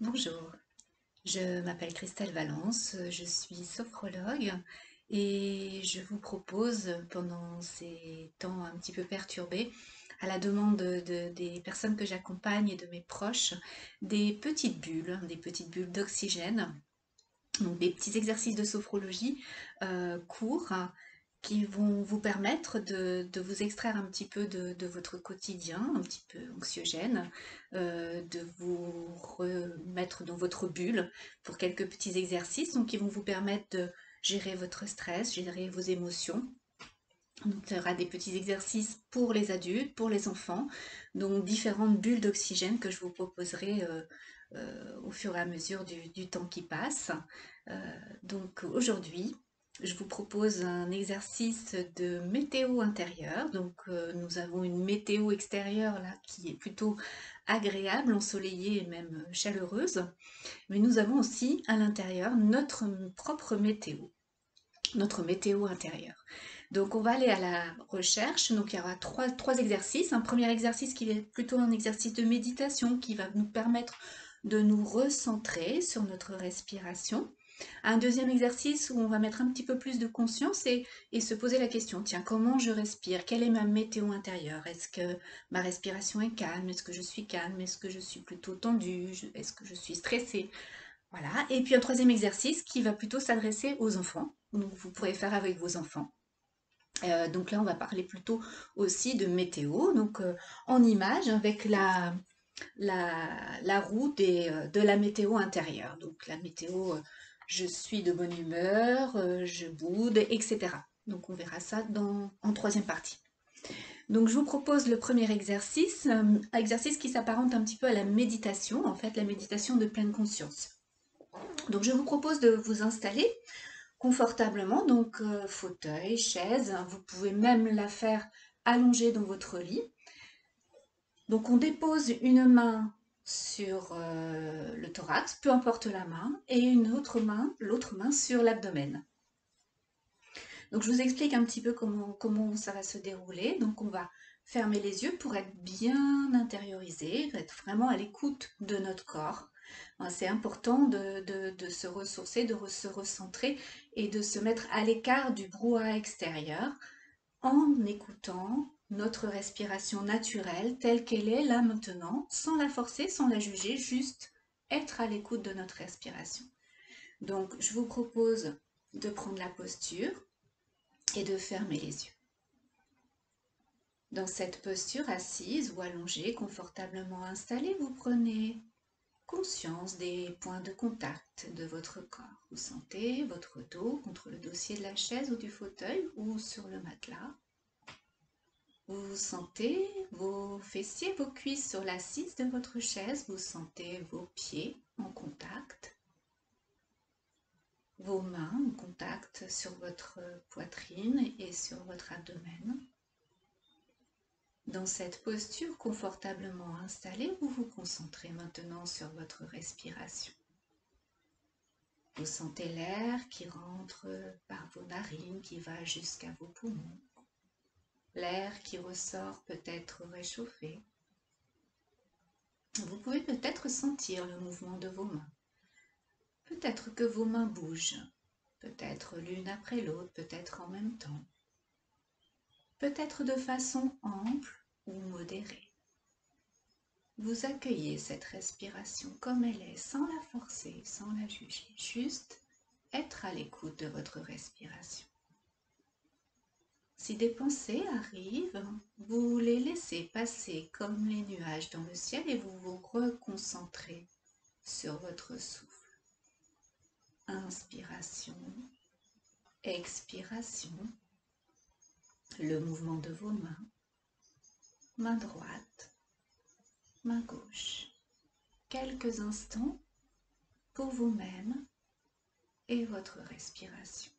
Bonjour, je m'appelle Christelle Valence, je suis sophrologue et je vous propose pendant ces temps un petit peu perturbés, à la demande des personnes que j'accompagne et de mes proches, des petites bulles d'oxygène, donc des petits exercices de sophrologie courts qui vont vous permettre de vous extraire un petit peu de votre quotidien, un petit peu anxiogène, de vous remettre dans votre bulle pour quelques petits exercices donc, qui vont vous permettre de gérer votre stress, gérer vos émotions. Donc, il y aura des petits exercices pour les adultes, pour les enfants, donc différentes bulles d'oxygène que je vous proposerai au fur et à mesure du temps qui passe. Donc aujourd'hui, je vous propose un exercice de météo intérieure. Donc nous avons une météo extérieure là qui est plutôt agréable, ensoleillée et même chaleureuse. Mais nous avons aussi à l'intérieur notre propre météo, notre météo intérieure. Donc on va aller à la recherche, donc il y aura trois exercices. Un premier exercice qui est plutôt un exercice de méditation qui va nous permettre de nous recentrer sur notre respiration. Un deuxième exercice où on va mettre un petit peu plus de conscience et se poser la question, tiens, comment je respire? Quelle est ma météo intérieure? Est-ce que ma respiration est calme? Est-ce que je suis calme? Est-ce que je suis plutôt tendue? Est-ce que je suis stressée? Voilà. Et puis un troisième exercice qui va plutôt s'adresser aux enfants. Donc vous pourrez faire avec vos enfants. Donc là, on va parler plutôt aussi de météo, donc en image avec la roue de la météo intérieure. Donc la météo, je suis de bonne humeur, je boude, etc. Donc on verra ça en troisième partie. Donc je vous propose le premier exercice, exercice qui s'apparente un petit peu à la méditation, en fait la méditation de pleine conscience. Donc je vous propose de vous installer confortablement, donc fauteuil, chaise, vous pouvez même la faire allongée dans votre lit. Donc on dépose une main sur le thorax, peu importe la main, et l'autre main sur l'abdomen. Donc je vous explique un petit peu comment ça va se dérouler. Donc on va fermer les yeux pour être bien intériorisé, être vraiment à l'écoute de notre corps. C'est important de se ressourcer, de se recentrer et de se mettre à l'écart du brouhaha extérieur en écoutant notre respiration naturelle telle qu'elle est là maintenant, sans la forcer, sans la juger, juste être à l'écoute de notre respiration. Donc je vous propose de prendre la posture et de fermer les yeux. Dans cette posture assise ou allongée, confortablement installée, vous prenez conscience des points de contact de votre corps. Vous sentez votre dos contre le dossier de la chaise ou du fauteuil ou sur le matelas. Vous sentez vos fessiers, vos cuisses sur l'assise de votre chaise. Vous sentez vos pieds en contact. Vos mains en contact sur votre poitrine et sur votre abdomen. Dans cette posture confortablement installée, vous vous concentrez maintenant sur votre respiration. Vous sentez l'air qui rentre par vos narines, qui va jusqu'à vos poumons. L'air qui ressort peut être réchauffé. Vous pouvez peut-être sentir le mouvement de vos mains. Peut-être que vos mains bougent, peut-être l'une après l'autre, peut-être en même temps. Peut-être de façon ample ou modérée. Vous accueillez cette respiration comme elle est, sans la forcer, sans la juger, juste être à l'écoute de votre respiration. Si des pensées arrivent, vous les laissez passer comme les nuages dans le ciel et vous vous reconcentrez sur votre souffle. Inspiration, expiration, le mouvement de vos mains, main droite, main gauche. Quelques instants pour vous-même et votre respiration.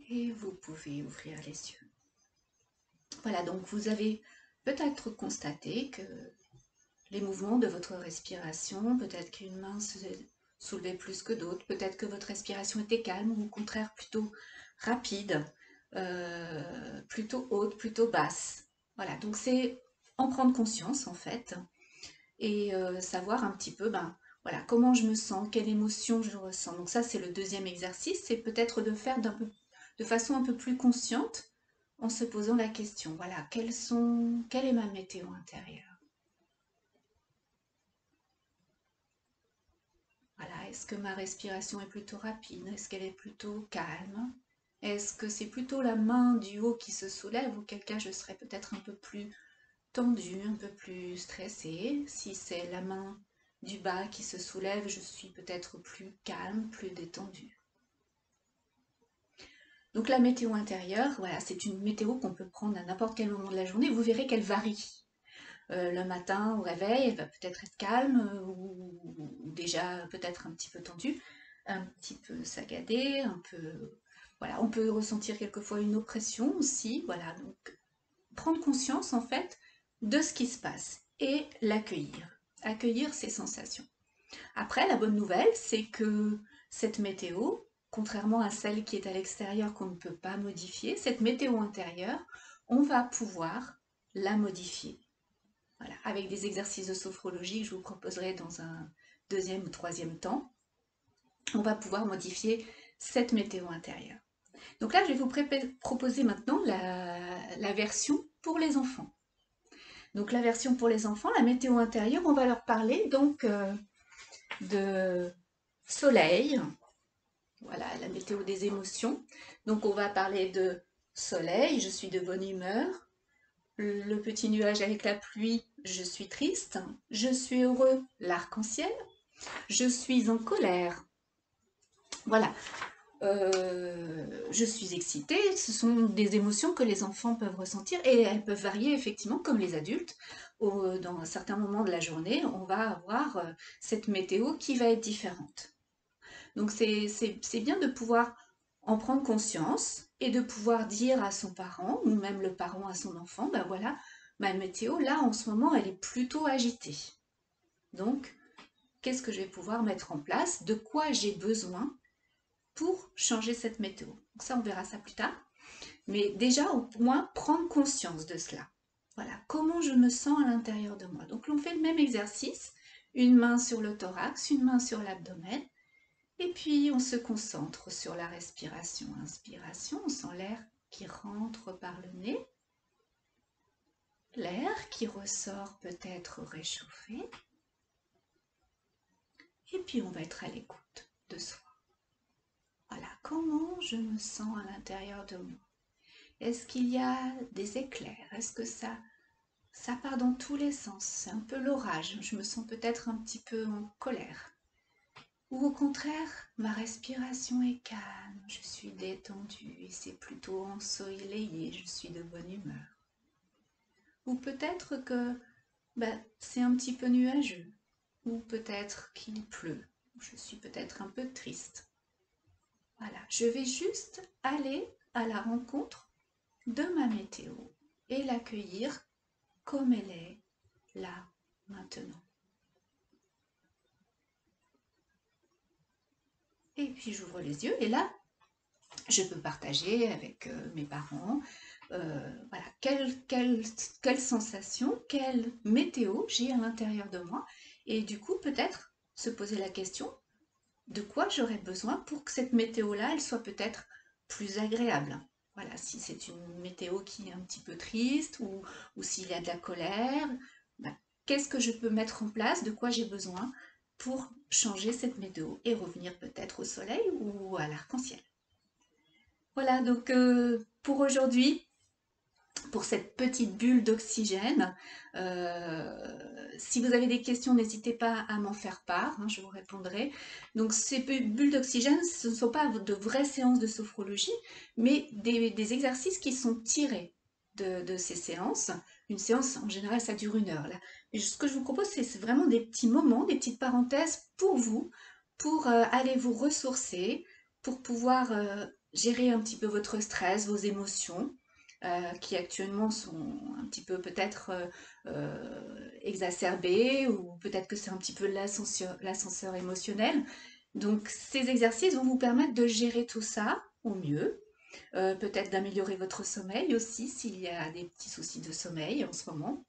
Et vous pouvez ouvrir les yeux. Voilà, donc vous avez peut-être constaté que les mouvements de votre respiration, peut-être qu'une main se soulevait plus que d'autres, peut-être que votre respiration était calme ou au contraire plutôt rapide, plutôt haute, plutôt basse. Voilà, donc c'est en prendre conscience en fait et savoir un petit peu voilà, comment je me sens, quelle émotion je ressens. Donc ça c'est le deuxième exercice, c'est peut-être de faire de façon un peu plus consciente en se posant la question, voilà, quelle est ma météo intérieure? Voilà, est-ce que ma respiration est plutôt rapide? Est-ce qu'elle est plutôt calme? Est-ce que c'est plutôt la main du haut qui se soulève, auquel cas je serais peut-être un peu plus tendue, un peu plus stressée? Si c'est la main du bas qui se soulève, je suis peut-être plus calme, plus détendue. Donc la météo intérieure, voilà, c'est une météo qu'on peut prendre à n'importe quel moment de la journée. Vous verrez qu'elle varie. Le matin au réveil, elle va peut-être être calme ou déjà peut-être un petit peu tendue, un petit peu saccadée, un peu... Voilà, on peut ressentir quelquefois une oppression aussi, voilà, donc prendre conscience en fait de ce qui se passe et l'accueillir, accueillir ces sensations. Après, la bonne nouvelle, c'est que cette météo, contrairement à celle qui est à l'extérieur qu'on ne peut pas modifier, cette météo intérieure, on va pouvoir la modifier. Voilà, avec des exercices de sophrologie que je vous proposerai dans un deuxième ou troisième temps, on va pouvoir modifier cette météo intérieure. Donc là, je vais vous proposer maintenant la version pour les enfants. Donc la version pour les enfants, la météo intérieure, on va leur parler donc de soleil, voilà la météo des émotions. Donc on va parler de soleil, je suis de bonne humeur, le petit nuage avec la pluie, je suis triste, je suis heureux, l'arc-en-ciel, je suis en colère. Voilà, je suis excitée, ce sont des émotions que les enfants peuvent ressentir et elles peuvent varier effectivement comme les adultes. Dans un certain moment de la journée, on va avoir cette météo qui va être différente. Donc c'est bien de pouvoir en prendre conscience et de pouvoir dire à son parent ou même le parent à son enfant, ben voilà, ma météo là en ce moment elle est plutôt agitée. Donc qu'est-ce que je vais pouvoir mettre en place? De quoi j'ai besoin pour changer cette météo? Donc ça on verra ça plus tard. Mais déjà au moins prendre conscience de cela. Voilà, comment je me sens à l'intérieur de moi. Donc on fait le même exercice, une main sur le thorax, une main sur l'abdomen. Et puis on se concentre sur la respiration. Inspiration, on sent l'air qui rentre par le nez. L'air qui ressort peut-être réchauffé. Et puis on va être à l'écoute de soi. Voilà, comment je me sens à l'intérieur de moi? Est-ce qu'il y a des éclairs? Est-ce que ça part dans tous les sens? C'est un peu l'orage. Je me sens peut-être un petit peu en colère. Ou au contraire, ma respiration est calme, je suis détendue et c'est plutôt ensoleillé, je suis de bonne humeur. Ou peut-être que c'est un petit peu nuageux, ou peut-être qu'il pleut, je suis peut-être un peu triste. Voilà, je vais juste aller à la rencontre de ma météo et l'accueillir comme elle est là, maintenant. Et puis j'ouvre les yeux et là, je peux partager avec mes parents, voilà, quelle sensation, quelle météo j'ai à l'intérieur de moi. Et du coup, peut-être se poser la question de quoi j'aurais besoin pour que cette météo-là, elle soit peut-être plus agréable. Voilà, si c'est une météo qui est un petit peu triste ou s'il y a de la colère, ben, qu'est-ce que je peux mettre en place, de quoi j'ai besoin pour changer cette météo et revenir peut-être au soleil ou à l'arc-en-ciel. Voilà, donc pour aujourd'hui, pour cette petite bulle d'oxygène, si vous avez des questions, n'hésitez pas à m'en faire part, hein, je vous répondrai. Donc ces bulles d'oxygène, ce ne sont pas de vraies séances de sophrologie, mais des exercices qui sont tirés de ces séances. Une séance, en général, ça dure 1 heure. Là. Et ce que je vous propose, c'est vraiment des petits moments, des petites parenthèses pour vous, pour aller vous ressourcer, pour pouvoir gérer un petit peu votre stress, vos émotions, qui actuellement sont un petit peu peut-être exacerbées, ou peut-être que c'est un petit peu l'ascenseur émotionnel. Donc ces exercices vont vous permettre de gérer tout ça au mieux, peut-être d'améliorer votre sommeil aussi s'il y a des petits soucis de sommeil en ce moment.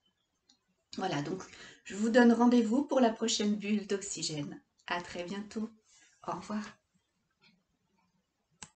Voilà, donc je vous donne rendez-vous pour la prochaine bulle d'oxygène. À très bientôt. Au revoir.